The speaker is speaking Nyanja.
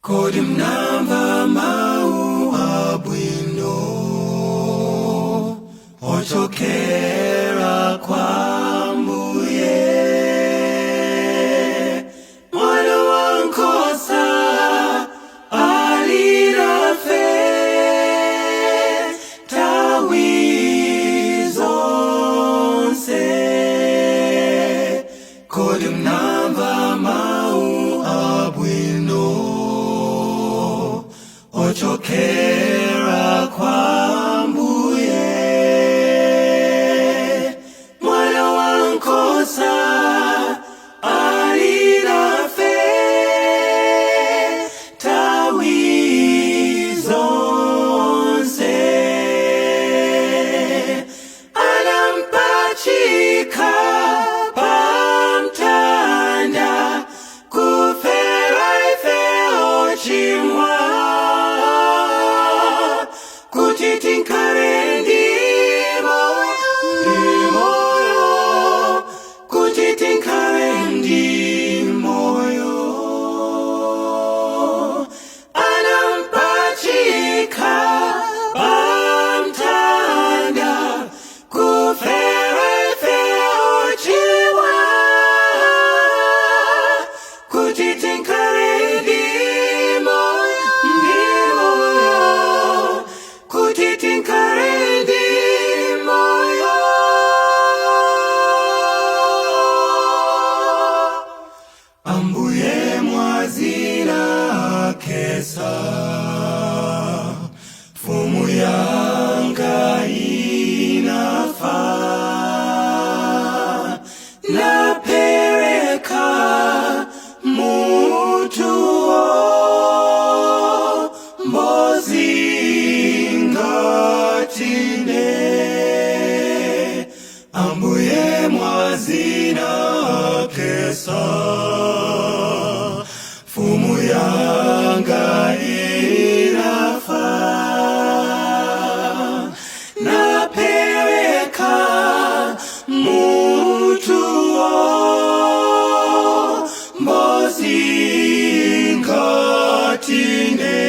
Kodi Mnamva mau abwino ochokera kwa mbuye mwana wankosa alirafe tawi zonse. Kodi Mnamva mau abwino ochokera kwa mbuye mwana wankosa alirafe tawi zonse. Anampachika pamtanda kufera ife ochimwa kutinkare ndimoyo kutinkare ndimoyo. Anampachika pamtanda kufera ife ochimwa kutinkare ndimoyo kutinkare ndimoyo. Ambuye mwazina kesa fumu yanga inafa napereka mutuo mbozingatine. Ambuye mwazina kesa fumu yanga inafa napereka mutuo mbozingatine.